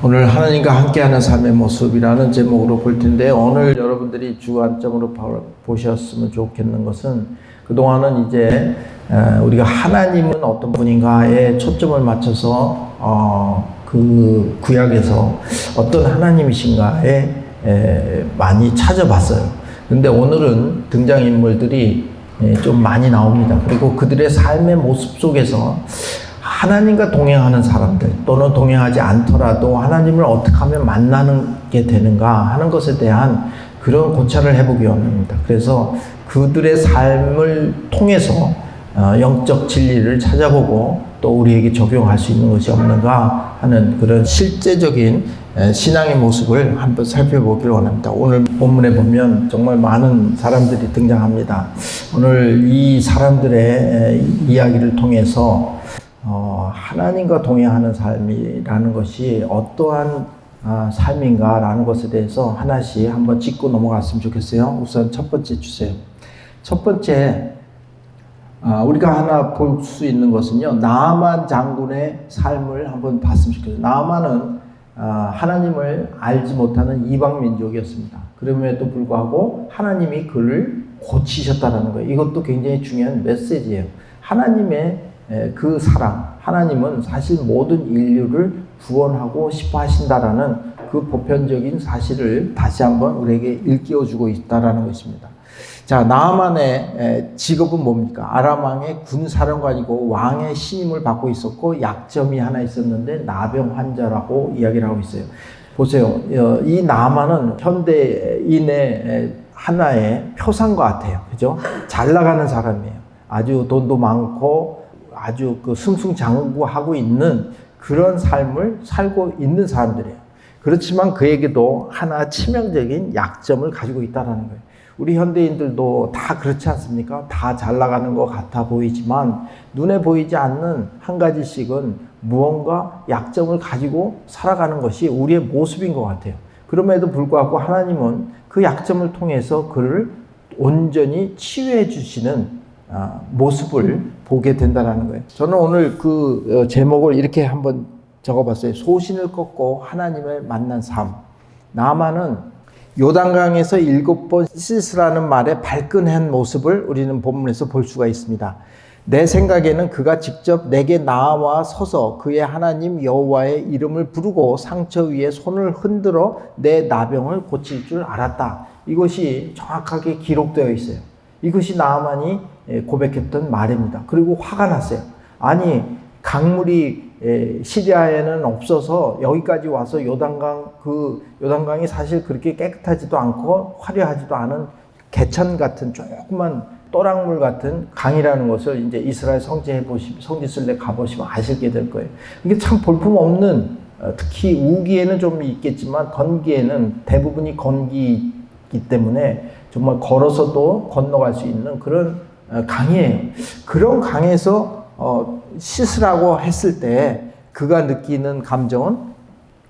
오늘 하나님과 함께하는 삶의 모습이라는 제목으로 볼 텐데, 오늘 여러분들이 주안점으로 보셨으면 좋겠는 것은, 그동안은 이제 우리가 하나님은 어떤 분인가에 초점을 맞춰서 그 구약에서 어떤 하나님이신가에 많이 찾아봤어요. 근데 오늘은 등장인물들이 좀 많이 나옵니다. 그리고 그들의 삶의 모습 속에서 하나님과 동행하는 사람들, 또는 동행하지 않더라도 하나님을 어떻게 하면 만나게 되는가 하는 것에 대한 그런 고찰을 해보기 원합니다. 그래서 그들의 삶을 통해서 영적 진리를 찾아보고 또 우리에게 적용할 수 있는 것이 없는가 하는 그런 실제적인 신앙의 모습을 한번 살펴보기를 원합니다. 오늘 본문에 보면 정말 많은 사람들이 등장합니다. 오늘 이 사람들의 이야기를 통해서 하나님과 동행하는 삶이라는 것이 어떠한 삶인가라는 것에 대해서 하나씩 한번 짚고 넘어갔으면 좋겠어요. 우선 첫 번째 주세요. 첫 번째, 우리가 하나 볼 수 있는 것은요, 나아만 장군의 삶을 한번 봤으면 좋겠어요. 나아만은 하나님을 알지 못하는 이방 민족이었습니다. 그럼에도 불구하고 하나님이 그를 고치셨다는 거예요. 이것도 굉장히 중요한 메시지예요. 하나님의 그 사랑, 하나님은 사실 모든 인류를 구원하고 싶어 하신다라는 그 보편적인 사실을 다시 한번 우리에게 일깨워주고 있다라는 것입니다. 자, 나아만의 직업은 뭡니까? 아람 왕의 군사령관이고 왕의 신임을 받고 있었고, 약점이 하나 있었는데 나병 환자라고 이야기를 하고 있어요. 보세요. 이 나아만은 현대인의 하나의 표상과 같아요. 그죠? 잘 나가는 사람이에요. 아주 돈도 많고 아주 그 승승장구하고 있는 그런 삶을 살고 있는 사람들이에요. 그렇지만 그에게도 하나 치명적인 약점을 가지고 있다는 거예요. 우리 현대인들도 다 그렇지 않습니까? 다 잘 나가는 것 같아 보이지만 눈에 보이지 않는 한 가지씩은 무언가 약점을 가지고 살아가는 것이 우리의 모습인 것 같아요. 그럼에도 불구하고 하나님은 그 약점을 통해서 그를 온전히 치유해 주시는 모습을 보게 된다는 거예요. 저는 오늘 그 제목을 이렇게 한번 적어봤어요. 소신을 꺾고 하나님을 만난 삶. 나아만은 요단강에서 7번 씻으라는 말에 발끈한 모습을 우리는 본문에서 볼 수가 있습니다. 내 생각에는 그가 직접 내게 나와 서서 그의 하나님 여호와의 이름을 부르고 상처 위에 손을 흔들어 내 나병을 고칠 줄 알았다. 이것이 정확하게 기록되어 있어요. 이것이 나아만이 고백했던 말입니다. 그리고 화가 났어요. 아니, 강물이 시리아에는 없어서 여기까지 와서 요단강이 사실 그렇게 깨끗하지도 않고 화려하지도 않은 개천 같은 조그만 또랑물 같은 강이라는 것을 이제 이스라엘 성지순례 가보시면 아시게 될 거예요. 이게 참 볼품없는, 특히 우기에는 좀 있겠지만 건기에는 대부분이 건기이기 때문에 정말 걸어서도 건너갈 수 있는 그런 강이에요. 그런 강에서 씻으라고 했을 때 그가 느끼는 감정은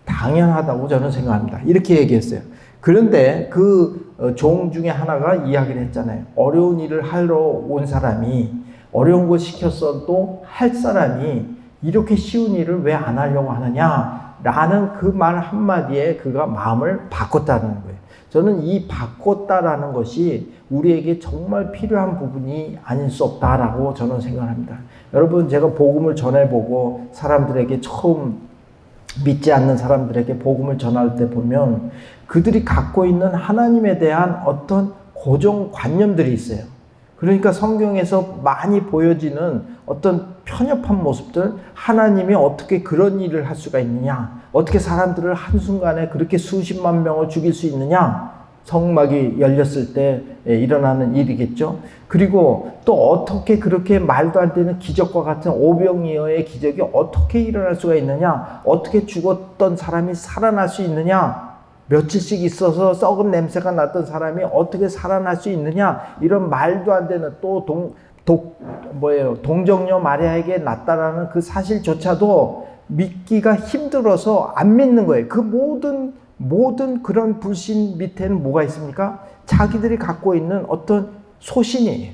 당연하다고 저는 생각합니다. 이렇게 얘기했어요. 그런데 그 종 중에 하나가 이야기를 했잖아요. 어려운 일을 하러 온 사람이, 어려운 거 시켰어도 할 사람이 이렇게 쉬운 일을 왜 안 하려고 하느냐 라는 그 말 한마디에 그가 마음을 바꿨다는 거예요. 저는 이 바꿨다라는 것이 우리에게 정말 필요한 부분이 아닐 수 없다라고 저는 생각합니다. 여러분, 제가 복음을 전해보고 사람들에게 처음 믿지 않는 사람들에게 복음을 전할 때 보면 그들이 갖고 있는 하나님에 대한 어떤 고정관념들이 있어요. 그러니까 성경에서 많이 보여지는 어떤 편협한 모습들, 하나님이 어떻게 그런 일을 할 수가 있느냐, 어떻게 사람들을 한순간에 그렇게 수십만 명을 죽일 수 있느냐, 성막이 열렸을 때 일어나는 일이겠죠. 그리고 또 어떻게 그렇게 말도 안 되는 기적과 같은 오병이어의 기적이 어떻게 일어날 수가 있느냐, 어떻게 죽었던 사람이 살아날 수 있느냐, 며칠씩 있어서 썩은 냄새가 났던 사람이 어떻게 살아날 수 있느냐, 이런 말도 안 되는, 또 동정녀 마리아에게 났다라는 그 사실조차도 믿기가 힘들어서 안 믿는 거예요. 그 모든 그런 불신 밑에는 뭐가 있습니까? 자기들이 갖고 있는 어떤 소신이에요.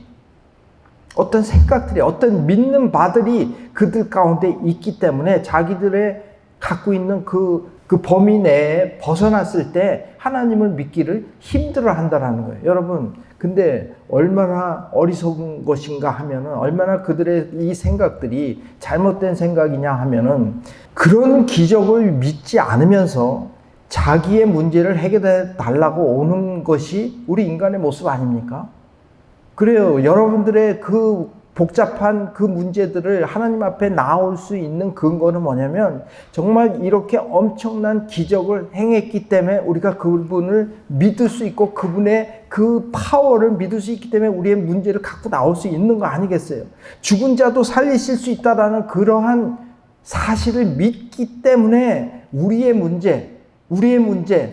어떤 생각들이, 어떤 믿는 바들이 그들 가운데 있기 때문에 자기들의 갖고 있는 그 범위 내에 벗어났을 때 하나님을 믿기를 힘들어 한다라는 거예요. 여러분, 근데 얼마나 어리석은 것인가 하면은, 얼마나 그들의 이 생각들이 잘못된 생각이냐 하면은, 그런 기적을 믿지 않으면서 자기의 문제를 해결해 달라고 오는 것이 우리 인간의 모습 아닙니까? 그래요. 여러분들의 그 복잡한 그 문제들을 하나님 앞에 나올 수 있는 근거는 뭐냐면, 정말 이렇게 엄청난 기적을 행했기 때문에 우리가 그분을 믿을 수 있고 그분의 그 파워를 믿을 수 있기 때문에 우리의 문제를 갖고 나올 수 있는 거 아니겠어요? 죽은 자도 살리실 수 있다라는 그러한 사실을 믿기 때문에 우리의 문제,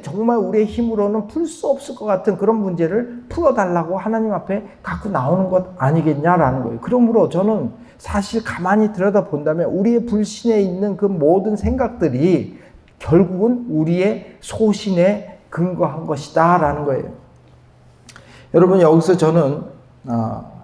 정말 우리의 힘으로는 풀 수 없을 것 같은 그런 문제를 풀어달라고 하나님 앞에 갖고 나오는 것 아니겠냐라는 거예요. 그러므로 저는 사실 가만히 들여다본다면 우리의 불신에 있는 그 모든 생각들이 결국은 우리의 소신에 근거한 것이다라는 거예요. 여러분, 여기서 저는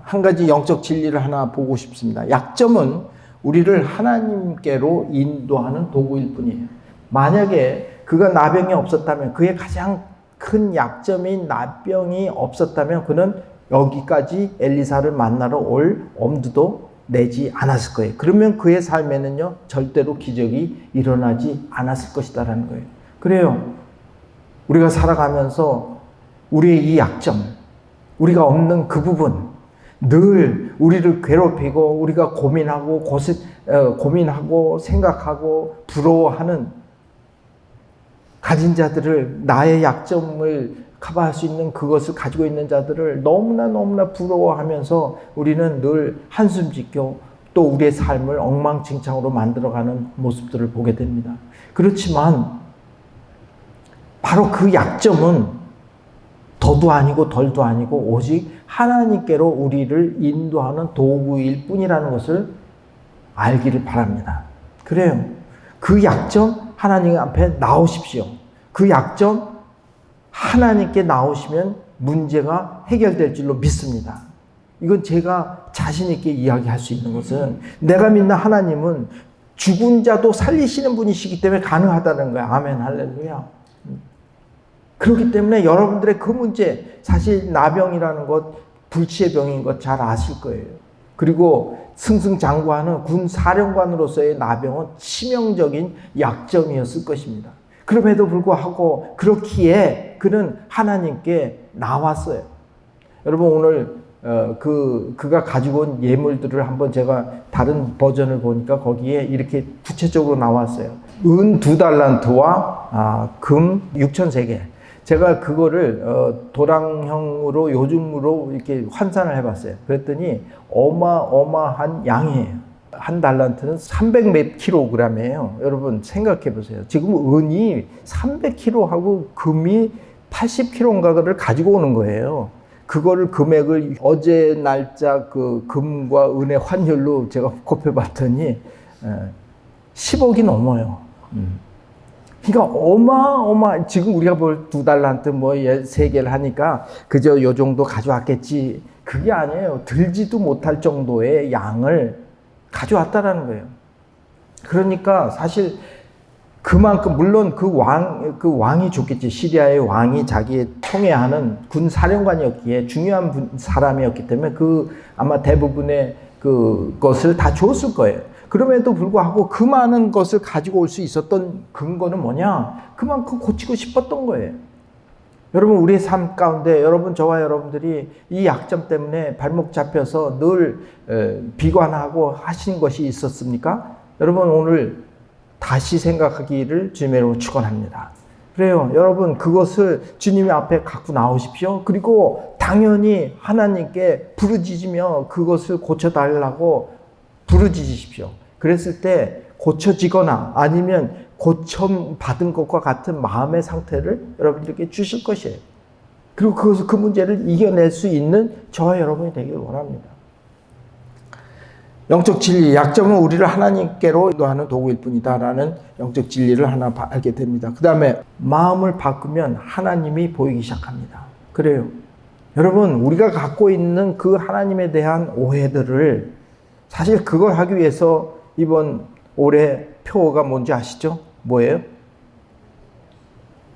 한 가지 영적 진리를 하나 보고 싶습니다. 약점은 우리를 하나님께로 인도하는 도구일 뿐이에요. 만약에 그가 나병이 없었다면, 그의 가장 큰 약점인 나병이 없었다면 그는 여기까지 엘리사를 만나러 올 엄두도 내지 않았을 거예요. 그러면 그의 삶에는요, 절대로 기적이 일어나지 않았을 것이다라는 거예요. 그래요. 우리가 살아가면서 우리의 이 약점, 우리가 없는 그 부분, 늘 우리를 괴롭히고 우리가 고민하고 생각하고 부러워하는 가진 자들을, 나의 약점을 커버할 수 있는 그것을 가지고 있는 자들을 너무나 부러워하면서 우리는 늘 한숨 짓고 또 우리의 삶을 엉망진창으로 만들어가는 모습들을 보게 됩니다. 그렇지만 바로 그 약점은 더도 아니고 덜도 아니고 오직 하나님께로 우리를 인도하는 도구일 뿐이라는 것을 알기를 바랍니다. 그래요. 그 약점 하나님 앞에 나오십시오. 그 약점 하나님께 나오시면 문제가 해결될 줄로 믿습니다. 이건 제가 자신 있게 이야기할 수 있는 것은, 내가 믿는 하나님은 죽은 자도 살리시는 분이시기 때문에 가능하다는 거야. 아멘, 할렐루야. 그렇기 때문에 여러분들의 그 문제, 사실 나병이라는 것, 불치의 병인 것 잘 아실 거예요. 그리고 승승장구하는 군 사령관으로서의 나병은 치명적인 약점이었을 것입니다. 그럼에도 불구하고 그렇기에 그는 하나님께 나왔어요. 여러분, 오늘 그가 가지고 온 예물들을 한번 제가 다른 버전을 보니까 거기에 이렇게 구체적으로 나왔어요. 은 2달란트와 금 6,000세겔. 제가 그거를 도랑형으로 요즘으로 이렇게 환산을 해봤어요. 그랬더니 어마어마한 양이에요. 한 달란트는 300 몇 킬로그램이에요. 여러분 생각해 보세요. 지금 은이 300kg하고 금이 80kg인가를 가지고 오는 거예요. 그거를 금액을 어제 날짜 그 금과 은의 환율로 제가 곱해봤더니 10억이 넘어요. 그러니까 지금 우리가 볼 2달란트 뭐 3개를 하니까 그저 요 정도 가져왔겠지. 그게 아니에요. 들지도 못할 정도의 양을 가져왔다라는 거예요. 그러니까 사실 그만큼, 물론 그 왕이 좋겠지. 시리아의 왕이 자기의 통해하는 군 사령관이었기에 중요한 사람이었기 때문에 아마 대부분의 그것을 다 줬을 거예요. 그럼에도 불구하고 그 많은 것을 가지고 올 수 있었던 근거는 뭐냐? 그만큼 고치고 싶었던 거예요. 여러분, 우리의 삶 가운데 저와 여러분들이 이 약점 때문에 발목 잡혀서 늘 비관하고 하신 것이 있었습니까? 여러분, 오늘 다시 생각하기를 주님의 이름으로 축원합니다. 그래요. 여러분, 그것을 주님의 앞에 갖고 나오십시오. 그리고 당연히 하나님께 부르짖으며 그것을 고쳐달라고 부르짖으십시오. 그랬을 때 고쳐지거나 아니면 고쳐받은 것과 같은 마음의 상태를 여러분들께 주실 것이에요. 그리고 그 문제를 이겨낼 수 있는 저와 여러분이 되기를 원합니다. 영적 진리, 약점은 우리를 하나님께로 인도하는 도구일 뿐이다라는 영적 진리를 하나 알게 됩니다. 그 다음에 마음을 바꾸면 하나님이 보이기 시작합니다. 그래요. 여러분, 우리가 갖고 있는 그 하나님에 대한 오해들을, 사실 그걸 하기 위해서 이번 올해 표어가 뭔지 아시죠? 뭐예요?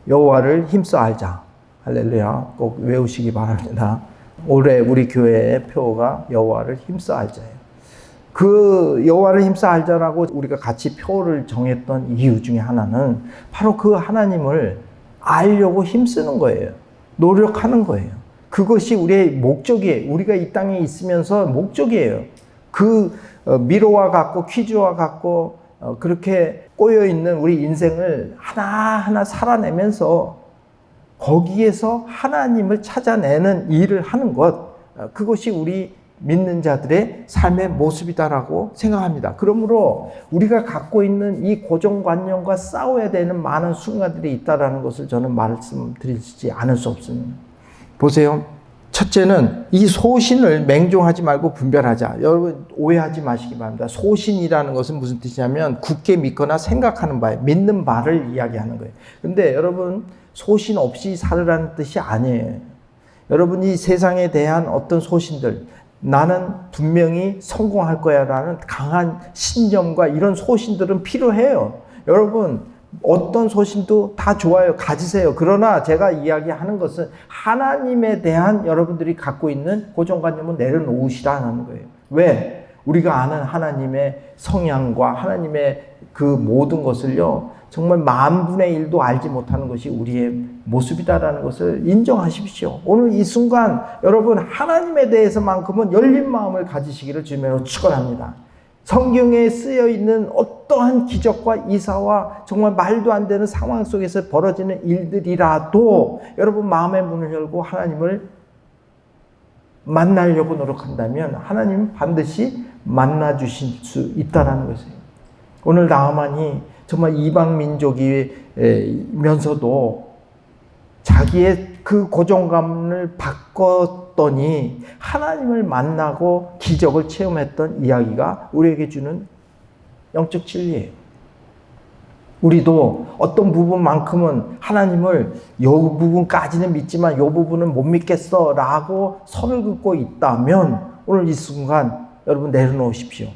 여호와를 힘써 알자. 할렐루야. 꼭 외우시기 바랍니다. 올해 우리 교회의 표가 여호와를 힘써 알자예요. 그 여호와를 힘써 알자라고 우리가 같이 표를 정했던 이유 중에 하나는 바로 그 하나님을 알려고 힘쓰는 거예요. 노력하는 거예요. 그것이 우리의 목적이에요. 우리가 이 땅에 있으면서 목적이에요. 그 미로와 같고 퀴즈와 같고 그렇게 꼬여있는 우리 인생을 하나하나 살아내면서 거기에서 하나님을 찾아내는 일을 하는 것, 그것이 우리 믿는 자들의 삶의 모습이다라고 생각합니다. 그러므로 우리가 갖고 있는 이 고정관념과 싸워야 되는 많은 순간들이 있다는 것을 저는 말씀드리지 않을 수 없습니다. 보세요. 첫째는 이 소신을 맹종하지 말고 분별하자. 여러분 오해하지 마시기 바랍니다. 소신이라는 것은 무슨 뜻이냐면 굳게 믿거나 생각하는 바에 믿는 바를 이야기하는 거예요. 근데 여러분 소신 없이 살으라는 뜻이 아니에요. 여러분 이 세상에 대한 어떤 소신들, 나는 분명히 성공할 거야 라는 강한 신념과 이런 소신들은 필요해요. 여러분 어떤 소신도 다 좋아요. 가지세요. 그러나 제가 이야기하는 것은 하나님에 대한 여러분들이 갖고 있는 고정관념을 내려놓으시라는 거예요. 왜? 우리가 아는 하나님의 성향과 하나님의 그 모든 것을요, 정말 10,000분의 1도 알지 못하는 것이 우리의 모습이다라는 것을 인정하십시오. 오늘 이 순간 여러분 하나님에 대해서만큼은 열린 마음을 가지시기를 주님으로 축원합니다. 성경에 쓰여 있는 어떠한 기적과 이사와 정말 말도 안 되는 상황 속에서 벌어지는 일들이라도 여러분 마음의 문을 열고 하나님을 만나려고 노력한다면 하나님은 반드시 만나 주실 수 있다는 것이에요. 오늘 나아만이 정말 이방 민족이면서도 자기의 그 고정감을 바꿨더니 하나님을 만나고 기적을 체험했던 이야기가 우리에게 주는 영적 진리예요. 우리도 어떤 부분만큼은 하나님을 이 부분까지는 믿지만 이 부분은 못 믿겠어 라고 선을 긋고 있다면 오늘 이 순간 여러분 내려놓으십시오.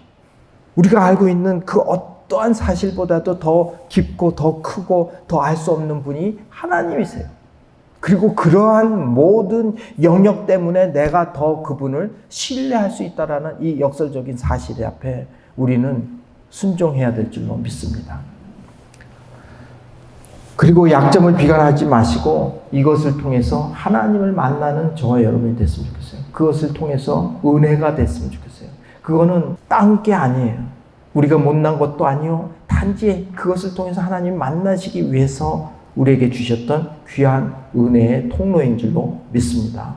우리가 알고 있는 그 어떠한 사실보다도 더 깊고 더 크고 더 알 수 없는 분이 하나님이세요. 그리고 그러한 모든 영역 때문에 내가 더 그분을 신뢰할 수 있다는 이 역설적인 사실 앞에 우리는 순종해야 될 줄로 믿습니다. 그리고 약점을 비관하지 마시고 이것을 통해서 하나님을 만나는 저와 여러분이 됐으면 좋겠어요. 그것을 통해서 은혜가 됐으면 좋겠어요. 그거는 딴 게 아니에요. 우리가 못난 것도 아니요. 단지 그것을 통해서 하나님 만나시기 위해서 우리에게 주셨던 귀한 은혜의 통로인 줄로 믿습니다.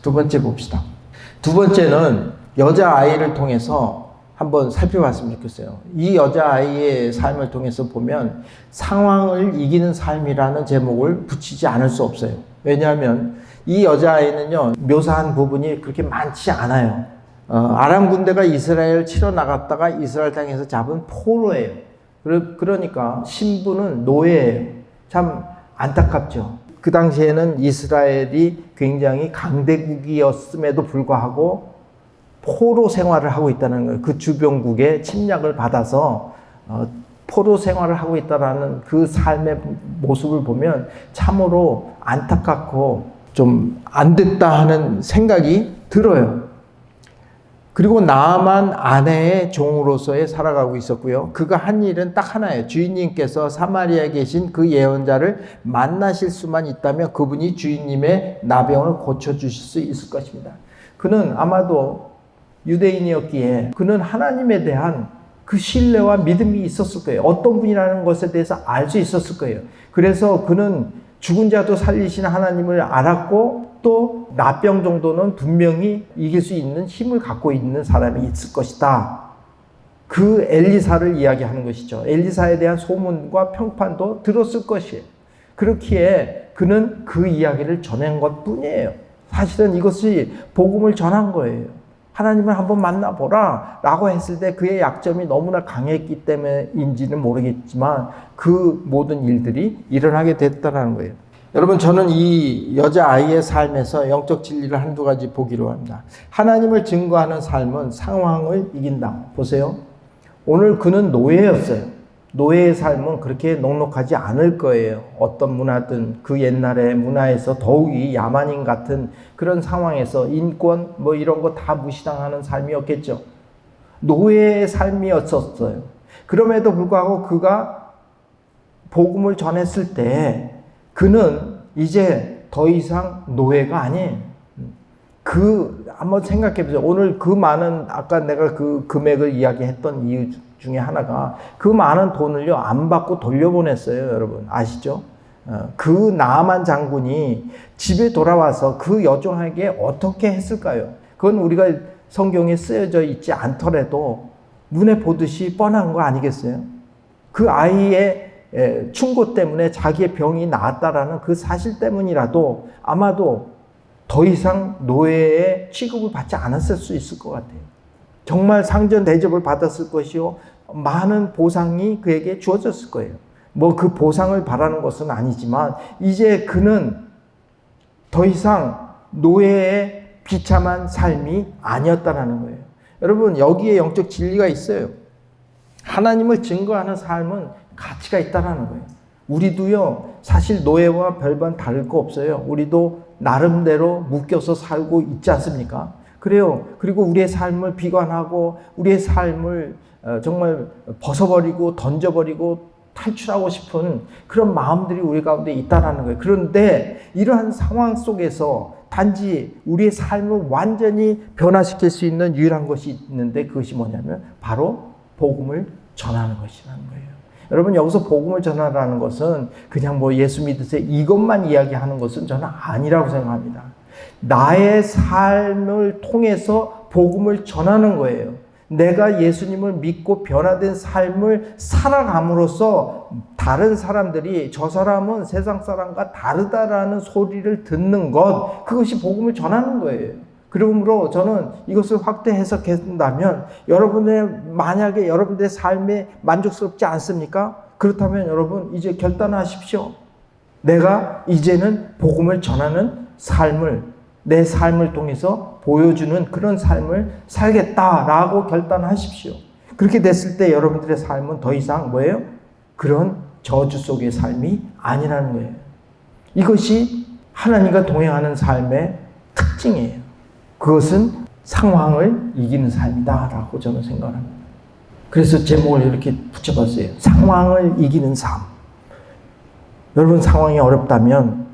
두 번째 봅시다. 두 번째는 여자아이를 통해서 한번 살펴봤으면 좋겠어요. 이 여자아이의 삶을 통해서 보면 상황을 이기는 삶이라는 제목을 붙이지 않을 수 없어요. 왜냐하면 이 여자아이는요, 묘사한 부분이 그렇게 많지 않아요. 아람 군대가 이스라엘을 치러 나갔다가 이스라엘 땅에서 잡은 포로예요. 그러니까 신부는 노예예요. 참 안타깝죠. 그 당시에는 이스라엘이 굉장히 강대국이었음에도 불구하고 포로 생활을 하고 있다는 거예요. 그 주변국의 침략을 받아서 포로 생활을 하고 있다는 그 삶의 모습을 보면 참으로 안타깝고 좀 안 됐다 하는 생각이 들어요. 그리고 나아만 아내의 종으로서의 살아가고 있었고요. 그가 한 일은 딱 하나예요. 주인님께서 사마리아에 계신 그 예언자를 만나실 수만 있다면 그분이 주인님의 나병을 고쳐주실 수 있을 것입니다. 그는 아마도 유대인이었기에 그는 하나님에 대한 그 신뢰와 믿음이 있었을 거예요. 어떤 분이라는 것에 대해서 알 수 있었을 거예요. 그래서 그는 죽은 자도 살리시는 하나님을 알았고 또 나병 정도는 분명히 이길 수 있는 힘을 갖고 있는 사람이 있을 것이다. 그 엘리사를 이야기하는 것이죠. 엘리사에 대한 소문과 평판도 들었을 것이에요. 그렇기에 그는 그 이야기를 전한 것뿐이에요. 사실은 이것이 복음을 전한 거예요. 하나님을 한번 만나보라 라고 했을 때 그의 약점이 너무나 강했기 때문인지는 모르겠지만 그 모든 일들이 일어나게 됐다는 거예요. 여러분, 저는 이 여자아이의 삶에서 영적 진리를 한두 가지 보기로 합니다. 하나님을 증거하는 삶은 상황을 이긴다. 보세요. 오늘 그는 노예였어요. 노예의 삶은 그렇게 녹록하지 않을 거예요. 어떤 문화든 그 옛날의 문화에서 더욱이 야만인 같은 그런 상황에서 인권 뭐 이런 거 다 무시당하는 삶이었겠죠. 노예의 삶이었었어요. 그럼에도 불구하고 그가 복음을 전했을 때 그는 이제 더 이상 노예가 아니에요. 한번 생각해 보세요. 오늘 그 많은, 아까 내가 그 금액을 이야기했던 이유 중에 하나가 그 많은 돈을요, 안 받고 돌려보냈어요. 여러분, 아시죠? 그 나아만 장군이 집에 돌아와서 그 여종에게 어떻게 했을까요? 그건 우리가 성경에 쓰여져 있지 않더라도 눈에 보듯이 뻔한 거 아니겠어요? 그 아이의 충고 때문에 자기의 병이 나았다라는 그 사실 때문이라도 아마도 더 이상 노예의 취급을 받지 않았을 수 있을 것 같아요. 정말 상전 대접을 받았을 것이요, 많은 보상이 그에게 주어졌을 거예요. 뭐 그 보상을 바라는 것은 아니지만 이제 그는 더 이상 노예의 비참한 삶이 아니었다라는 거예요. 여러분, 여기에 영적 진리가 있어요. 하나님을 증거하는 삶은 가치가 있다라는 거예요. 우리도요, 사실 노예와 별반 다를 거 없어요. 우리도 나름대로 묶여서 살고 있지 않습니까? 그래요. 그리고 우리의 삶을 비관하고 우리의 삶을 정말 벗어버리고 던져버리고 탈출하고 싶은 그런 마음들이 우리 가운데 있다라는 거예요. 그런데 이러한 상황 속에서 단지 우리의 삶을 완전히 변화시킬 수 있는 유일한 것이 있는데 그것이 뭐냐면 바로 복음을 전하는 것이라는 거예요. 여러분, 여기서 복음을 전하라는 것은 그냥 뭐 예수 믿으세요 이것만 이야기하는 것은 저는 아니라고 생각합니다. 나의 삶을 통해서 복음을 전하는 거예요. 내가 예수님을 믿고 변화된 삶을 살아감으로써 다른 사람들이 저 사람은 세상 사람과 다르다라는 소리를 듣는 것, 그것이 복음을 전하는 거예요. 그러므로 저는 이것을 확대 해석한다면 만약에 여러분들의 삶에 만족스럽지 않습니까? 그렇다면 여러분 이제 결단하십시오. 내가 이제는 복음을 전하는 삶을 내 삶을 통해서 보여주는 그런 삶을 살겠다라고 결단하십시오. 그렇게 됐을 때 여러분들의 삶은 더 이상 뭐예요? 그런 저주 속의 삶이 아니라는 거예요. 이것이 하나님과 동행하는 삶의 특징이에요. 그것은 상황을 이기는 삶이다라고 저는 생각합니다. 그래서 제목을 이렇게 붙여봤어요. 상황을 이기는 삶. 여러분, 상황이 어렵다면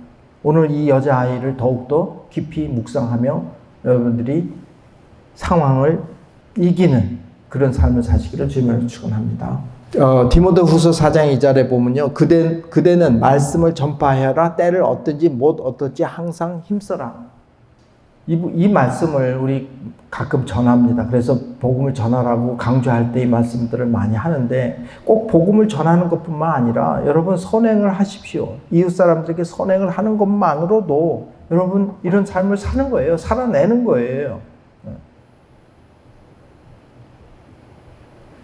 오늘 이 여자아이를 더욱더 깊이 묵상하며 여러분들이 상황을 이기는 그런 삶을 사시기를 주님으로 축원합니다. 디모데후서 4장 2절에 보면요, 그대는 말씀을 전파하여라. 때를 얻든지 못 얻든지 항상 힘써라. 이 말씀을 우리 가끔 전합니다. 그래서 복음을 전하라고 강조할 때 이 말씀들을 많이 하는데 꼭 복음을 전하는 것뿐만 아니라 여러분 선행을 하십시오. 이웃 사람들에게 선행을 하는 것만으로도 여러분 이런 삶을 사는 거예요. 살아내는 거예요.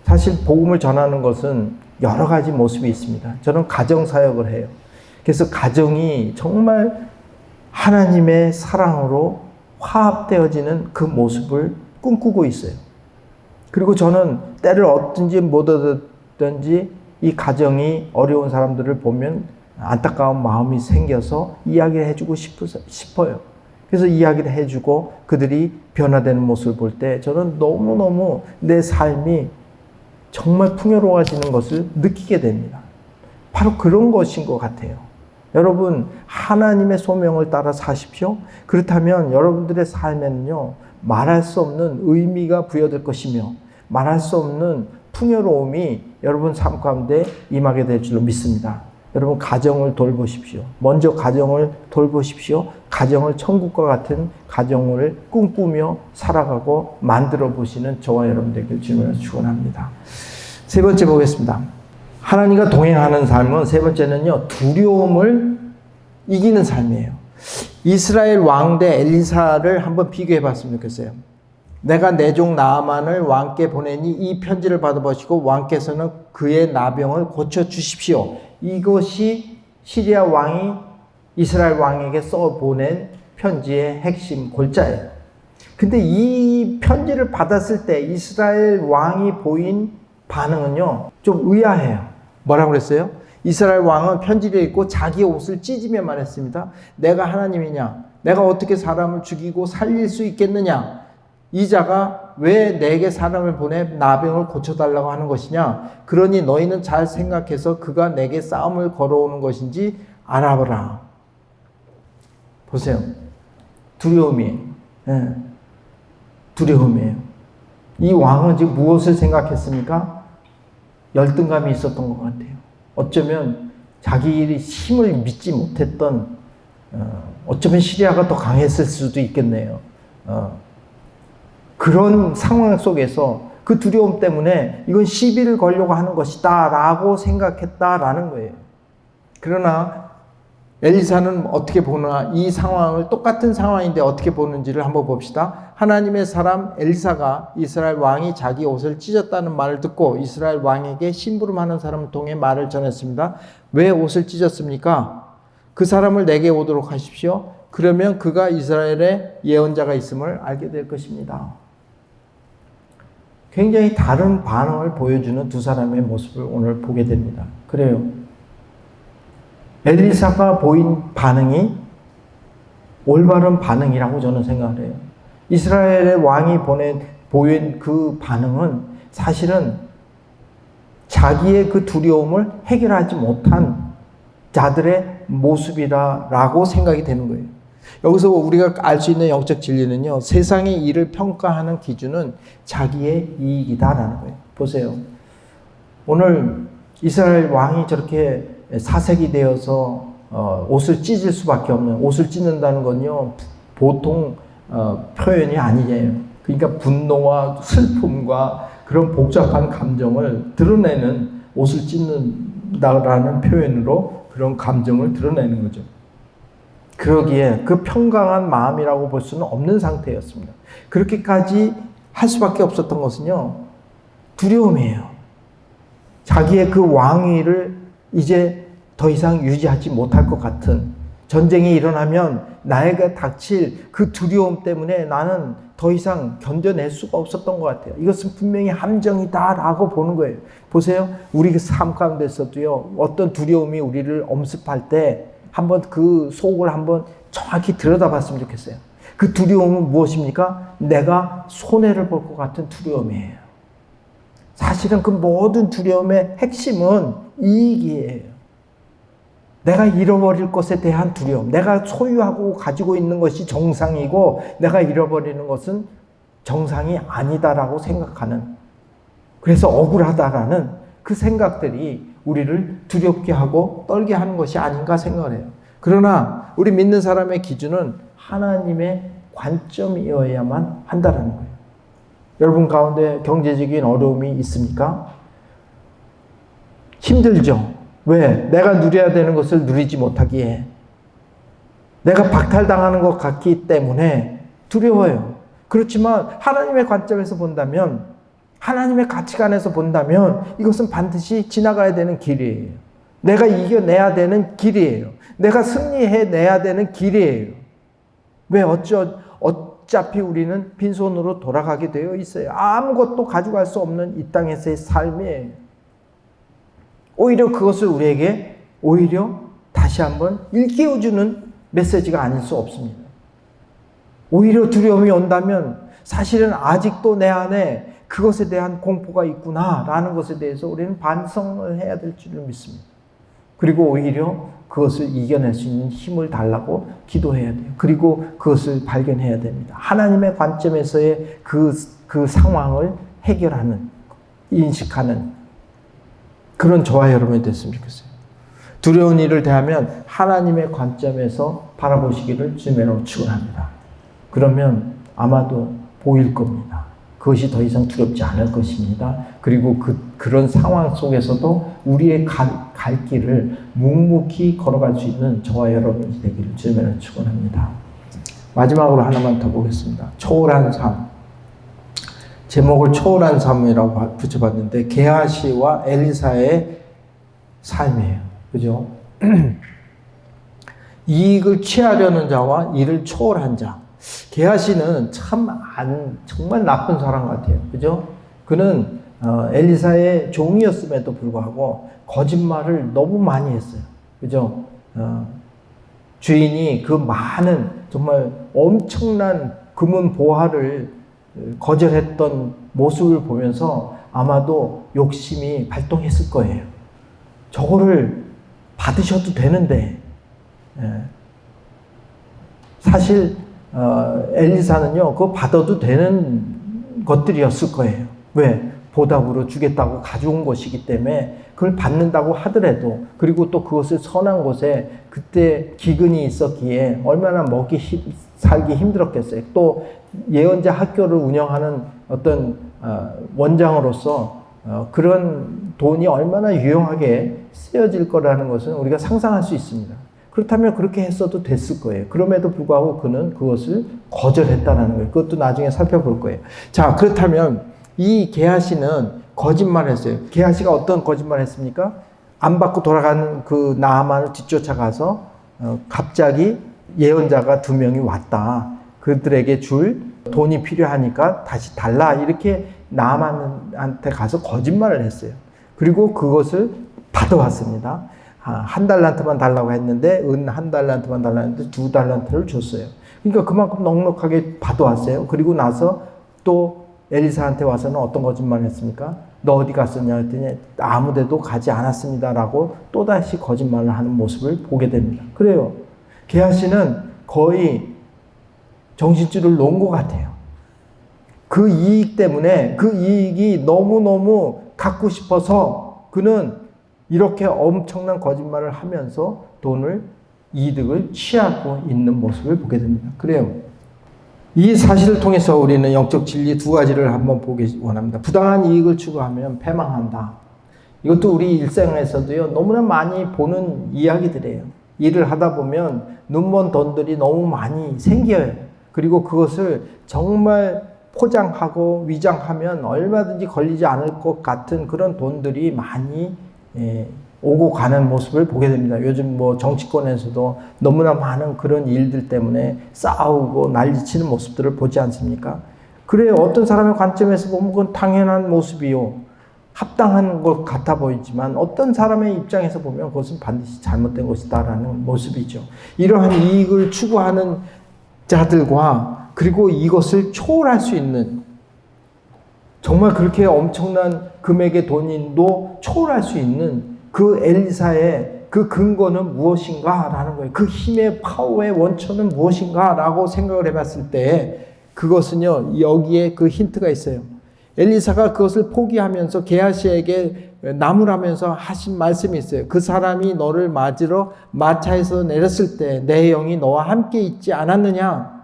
사실 복음을 전하는 것은 여러 가지 모습이 있습니다. 저는 가정사역을 해요. 그래서 가정이 정말 하나님의 사랑으로 화합되어지는 그 모습을 꿈꾸고 있어요. 그리고 저는 때를 얻든지 못 얻든지 이 가정이 어려운 사람들을 보면 안타까운 마음이 생겨서 이야기를 해주고 싶어요. 그래서 이야기를 해주고 그들이 변화되는 모습을 볼 때 저는 너무너무 내 삶이 정말 풍요로워지는 것을 느끼게 됩니다. 바로 그런 것인 것 같아요. 여러분, 하나님의 소명을 따라 사십시오. 그렇다면 여러분들의 삶에는요, 말할 수 없는 의미가 부여될 것이며 말할 수 없는 풍요로움이 여러분 삶 가운데 임하게 될 줄로 믿습니다. 여러분, 가정을 돌보십시오. 먼저 가정을 돌보십시오. 가정을 천국과 같은 가정을 꿈꾸며 살아가고 만들어 보시는 저와 여러분들에게 주님을 축원합니다. 세 번째 보겠습니다. 하나님과 동행하는 삶은 세 번째는요, 두려움을 이기는 삶이에요. 이스라엘 왕대 엘리사를 한번 비교해 봤으면 좋겠어요. 내가 내 종 나아만을 왕께 보내니 이 편지를 받아보시고 왕께서는 그의 나병을 고쳐주십시오. 이것이 시리아 왕이 이스라엘 왕에게 써보낸 편지의 핵심 골자예요. 근데 이 편지를 받았을 때 이스라엘 왕이 보인 반응은요, 좀 의아해요. 뭐라고 그랬어요? 이스라엘 왕은 편지를 읽고 자기의 옷을 찢으며 말했습니다. 내가 하나님이냐? 내가 어떻게 사람을 죽이고 살릴 수 있겠느냐? 이 자가 왜 내게 사람을 보내 나병을 고쳐달라고 하는 것이냐? 그러니 너희는 잘 생각해서 그가 내게 싸움을 걸어오는 것인지 알아보라. 보세요. 두려움이에요. 네. 두려움이에요. 이 왕은 지금 무엇을 생각했습니까? 열등감이 있었던 것 같아요. 어쩌면 자기 힘을 믿지 못했던, 어쩌면 시리아가 더 강했을 수도 있겠네요. 그런 상황 속에서 그 두려움 때문에 이건 시비를 걸려고 하는 것이다 라고 생각했다라는 거예요. 그러나 엘리사는 어떻게 보나, 이 상황을 똑같은 상황인데 어떻게 보는지를 한번 봅시다. 하나님의 사람 엘리사가 이스라엘 왕이 자기 옷을 찢었다는 말을 듣고 이스라엘 왕에게 심부름하는 사람을 통해 말을 전했습니다. 왜 옷을 찢었습니까? 그 사람을 내게 오도록 하십시오. 그러면 그가 이스라엘의 예언자가 있음을 알게 될 것입니다. 굉장히 다른 반응을 보여주는 두 사람의 모습을 오늘 보게 됩니다. 그래요. 엘리사가 보인 반응이 올바른 반응이라고 저는 생각을 해요. 이스라엘의 왕이 보인 그 반응은 사실은 자기의 그 두려움을 해결하지 못한 자들의 모습이다라고 생각이 되는 거예요. 여기서 우리가 알 수 있는 영적 진리는요, 세상의 일을 평가하는 기준은 자기의 이익이다라는 거예요. 보세요. 오늘 이스라엘 왕이 저렇게 사색이 되어서 옷을 찢을 수밖에 없는, 옷을 찢는다는 건요 보통 표현이 아니에요. 그러니까 분노와 슬픔과 그런 복잡한 감정을 드러내는, 옷을 찢는다라는 표현으로 그런 감정을 드러내는 거죠. 그러기에 그 평강한 마음이라고 볼 수는 없는 상태였습니다. 그렇게까지 할 수밖에 없었던 것은요, 두려움이에요. 자기의 그 왕위를 이제 더 이상 유지하지 못할 것 같은, 전쟁이 일어나면 나에게 닥칠 그 두려움 때문에 나는 더 이상 견뎌낼 수가 없었던 것 같아요. 이것은 분명히 함정이다라고 보는 거예요. 보세요. 우리 삶 가운데서도요, 어떤 두려움이 우리를 엄습할 때 한번 그 속을 한번 정확히 들여다봤으면 좋겠어요. 그 두려움은 무엇입니까? 내가 손해를 볼 것 같은 두려움이에요. 사실은 그 모든 두려움의 핵심은 이익이에요. 내가 잃어버릴 것에 대한 두려움, 내가 소유하고 가지고 있는 것이 정상이고 내가 잃어버리는 것은 정상이 아니다라고 생각하는, 그래서 억울하다라는 그 생각들이 우리를 두렵게 하고 떨게 하는 것이 아닌가 생각을 해요. 그러나 우리 믿는 사람의 기준은 하나님의 관점이어야만 한다는 거예요. 여러분 가운데 경제적인 어려움이 있습니까? 힘들죠. 왜? 내가 누려야 되는 것을 누리지 못하기에, 내가 박탈당하는 것 같기 때문에 두려워요. 그렇지만 하나님의 관점에서 본다면, 하나님의 가치관에서 본다면 이것은 반드시 지나가야 되는 길이에요. 내가 이겨내야 되는 길이에요. 내가 승리해내야 되는 길이에요. 왜? 어차피 우리는 빈손으로 돌아가게 되어 있어요. 아무것도 가져갈 수 없는 이 땅에서의 삶이에요. 오히려 그것을 우리에게 오히려 다시 한번 일깨워주는 메시지가 아닐 수 없습니다. 오히려 두려움이 온다면 사실은 아직도 내 안에 그것에 대한 공포가 있구나라는 것에 대해서 우리는 반성을 해야 될 줄을 믿습니다. 그리고 오히려 그것을 이겨낼 수 있는 힘을 달라고 기도해야 돼요. 그리고 그것을 발견해야 됩니다. 하나님의 관점에서의 그 상황을 해결하는, 인식하는 그런 저와 여러분이 됐으면 좋겠어요. 두려운 일을 대하면 하나님의 관점에서 바라보시기를 주님으로 축원합니다. 그러면 아마도 보일 겁니다. 그것이 더 이상 두렵지 않을 것입니다. 그리고 그런 상황 속에서도 우리의 갈 길을 묵묵히 걸어갈 수 있는 저와 여러분이 되기를 주님으로 축원합니다. 마지막으로 하나만 더 보겠습니다. 초월한 삶. 제목을 초월한 삶이라고 붙여봤는데 게하시와 엘리사의 삶이에요. 그죠? 이익을 취하려는 자와 이를 초월한 자. 게하시는 정말 나쁜 사람 같아요. 그죠? 그는 엘리사의 종이었음에도 불구하고 거짓말을 너무 많이 했어요. 그죠? 주인이 그 많은 정말 엄청난 금은 보화를 거절했던 모습을 보면서 아마도 욕심이 발동했을 거예요. 저거를 받으셔도 되는데, 사실 엘리사는요, 그거 받아도 되는 것들이었을 거예요. 왜? 보답으로 주겠다고 가져온 것이기 때문에 그걸 받는다고 하더라도, 그리고 또 그것을 선한 곳에 그때 기근이 있었기에 얼마나 살기 힘들었겠어요. 또 예언자 학교를 운영하는 어떤 원장으로서 그런 돈이 얼마나 유용하게 쓰여질 거라는 것은 우리가 상상할 수 있습니다. 그렇다면 그렇게 했어도 됐을 거예요. 그럼에도 불구하고 그는 그것을 거절했다는 거예요. 그것도 나중에 살펴볼 거예요. 자, 그렇다면 이 게하시는 거짓말을 했어요. 게하시가 어떤 거짓말을 했습니까? 안 받고 돌아가는 그 나아만을 뒤쫓아가서 갑자기 예언자가 2명이 왔다. 그들에게 줄 돈이 필요하니까 다시 달라. 이렇게 나아만한테 가서 거짓말을 했어요. 그리고 그것을 받아왔습니다. 1달란트만 달라고 했는데 은 1달란트만 달라고 했는데 2달란트를 줬어요. 그러니까 그만큼 넉넉하게 받아왔어요. 그리고 나서 또 엘리사한테 와서는 어떤 거짓말을 했습니까? 너 어디 갔었냐 했더니 아무데도 가지 않았습니다라고 또다시 거짓말을 하는 모습을 보게 됩니다. 그래요. 게하시는 거의 정신줄을 놓은 것 같아요. 그 이익 때문에 그 이익이 너무너무 갖고 싶어서 그는 이렇게 엄청난 거짓말을 하면서 이득을 취하고 있는 모습을 보게 됩니다. 그래요. 이 사실을 통해서 우리는 영적 진리 2가지를 한번 보기 원합니다. 부당한 이익을 추구하면 패망한다. 이것도 우리 일생에서도요, 너무나 많이 보는 이야기들이에요. 일을 하다 보면 눈먼 돈들이 너무 많이 생겨요. 그리고 그것을 정말 포장하고 위장하면 얼마든지 걸리지 않을 것 같은 그런 돈들이 많이 오고 가는 모습을 보게 됩니다. 요즘 정치권에서도 너무나 많은 그런 일들 때문에 싸우고 난리치는 모습들을 보지 않습니까? 그래요. 어떤 사람의 관점에서 보면 그건 당연한 모습이요. 합당한 것 같아 보이지만 어떤 사람의 입장에서 보면 그것은 반드시 잘못된 것이다라는 모습이죠. 이러한 이익을 추구하는 자들과 그리고 이것을 초월할 수 있는, 정말 그렇게 엄청난 금액의 돈인도 초월할 수 있는 그 엘리사의 그 근거는 무엇인가 라는 거예요. 그 힘의 파워의 원천은 무엇인가 라고 생각을 해봤을 때 그것은요, 여기에 그 힌트가 있어요. 엘리사가 그것을 포기하면서 게하시에게 나무라면서 하신 말씀이 있어요. 그 사람이 너를 맞으러 마차에서 내렸을 때 내 영이 너와 함께 있지 않았느냐?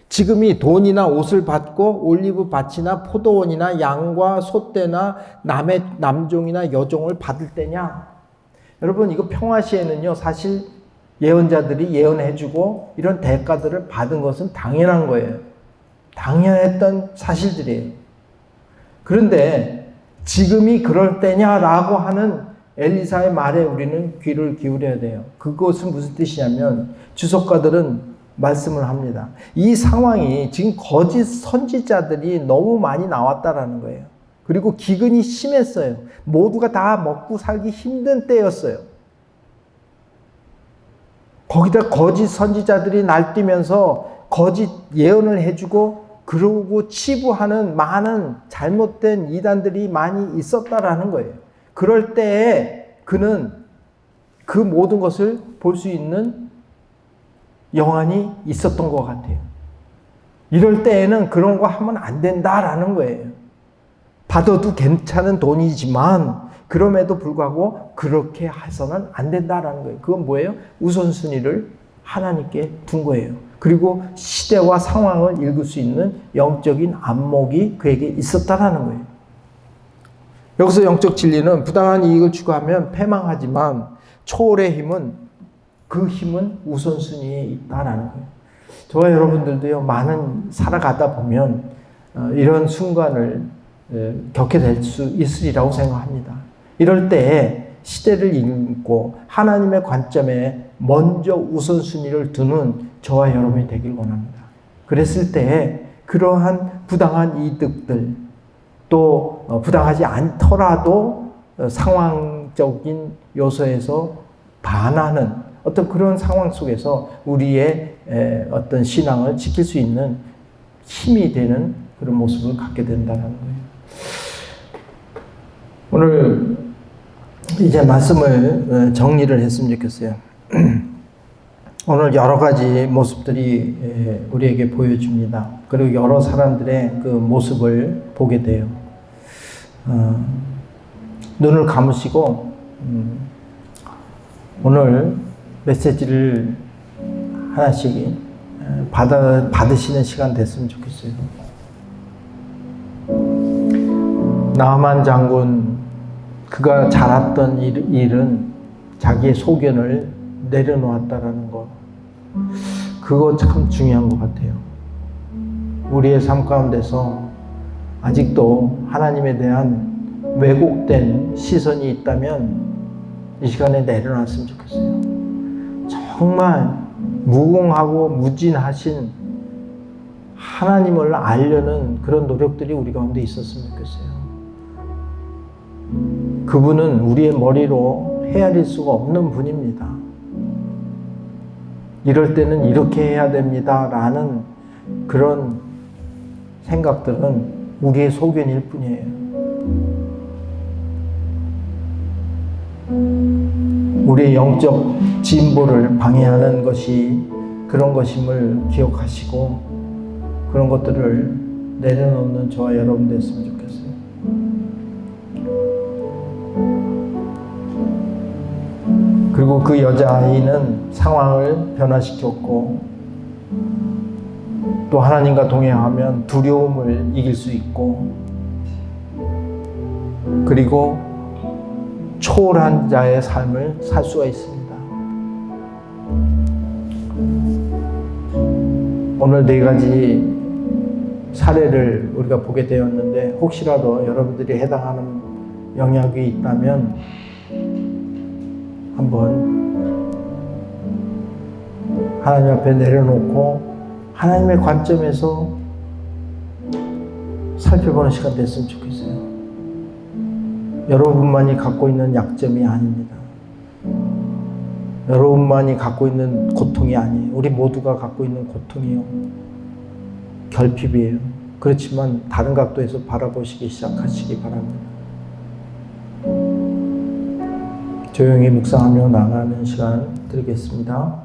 지금이 돈이나 옷을 받고 올리브 밭이나 포도원이나 양과 소떼나 남종이나 여종을 받을 때냐? 여러분, 이거 평화시에는요, 사실 예언자들이 예언해주고 이런 대가들을 받은 것은 당연한 거예요. 당연했던 사실들이에요. 그런데 지금이 그럴 때냐라고 하는 엘리사의 말에 우리는 귀를 기울여야 돼요. 그것은 무슨 뜻이냐면 주석가들은 말씀을 합니다. 이 상황이 지금 거짓 선지자들이 너무 많이 나왔다라는 거예요. 그리고 기근이 심했어요. 모두가 다 먹고 살기 힘든 때였어요. 거기다 거짓 선지자들이 날뛰면서 거짓 예언을 해주고 그러고 치부하는 많은 잘못된 이단들이 많이 있었다라는 거예요. 그럴 때에 그는 그 모든 것을 볼 수 있는 영안이 있었던 것 같아요. 이럴 때에는 그런 거 하면 안 된다라는 거예요. 받아도 괜찮은 돈이지만 그럼에도 불구하고 그렇게 해서는 안 된다라는 거예요. 그건 뭐예요? 우선순위를 하나님께 둔 거예요. 그리고 시대와 상황을 읽을 수 있는 영적인 안목이 그에게 있었다라는 거예요. 여기서 영적 진리는 부당한 이익을 추구하면 패망하지만 초월의 힘은 그 힘은 우선순위에 있다라는 거예요. 저와 여러분들도요, 많은 살아가다 보면 이런 순간을 겪게 될 수 있으리라고 생각합니다. 이럴 때에 시대를 읽고 하나님의 관점에 먼저 우선순위를 두는 저와 여러분이 되길 원합니다. 그랬을 때에 그러한 부당한 이득들, 또 부당하지 않더라도 상황적인 요소에서 반하는 어떤 그런 상황 속에서 우리의 어떤 신앙을 지킬 수 있는 힘이 되는 그런 모습을 갖게 된다는 거예요. 오늘 이제 말씀을 정리를 했으면 좋겠어요. 오늘 여러 가지 모습들이 우리에게 보여줍니다. 그리고 여러 사람들의 그 모습을 보게 돼요. 눈을 감으시고 오늘 메시지를 하나씩 받으시는 시간 됐으면 좋겠어요. 나만 장군, 그가 잘했던 일은 자기의 소견을 내려놓았다라는 것. 그거 참 중요한 것 같아요. 우리의 삶 가운데서 아직도 하나님에 대한 왜곡된 시선이 있다면 이 시간에 내려놨으면 좋겠어요. 정말 무궁하고 무진하신 하나님을 알려는 그런 노력들이 우리 가운데 있었으면 좋겠어요. 그분은 우리의 머리로 헤아릴 수가 없는 분입니다. 이럴 때는 이렇게 해야 됩니다 라는 그런 생각들은 우리의 소견일 뿐이에요. 우리의 영적 진보를 방해하는 것이 그런 것임을 기억하시고 그런 것들을 내려놓는 저와 여러분 됐으면 좋겠어요. 그리고 그 여자아이는 상황을 변화시켰고 또 하나님과 동행하면 두려움을 이길 수 있고 그리고 초월한 자의 삶을 살 수가 있습니다. 오늘 4가지 사례를 우리가 보게 되었는데 혹시라도 여러분들이 해당하는 영역이 있다면 한번 하나님 앞에 내려놓고 하나님의 관점에서 살펴보는 시간 됐으면 좋겠어요. 여러분만이 갖고 있는 약점이 아닙니다. 여러분만이 갖고 있는 고통이 아니에요. 우리 모두가 갖고 있는 고통이요. 결핍이에요. 그렇지만 다른 각도에서 바라보시기 시작하시기 바랍니다. 조용히 묵상하며 나가는 시간 드리겠습니다.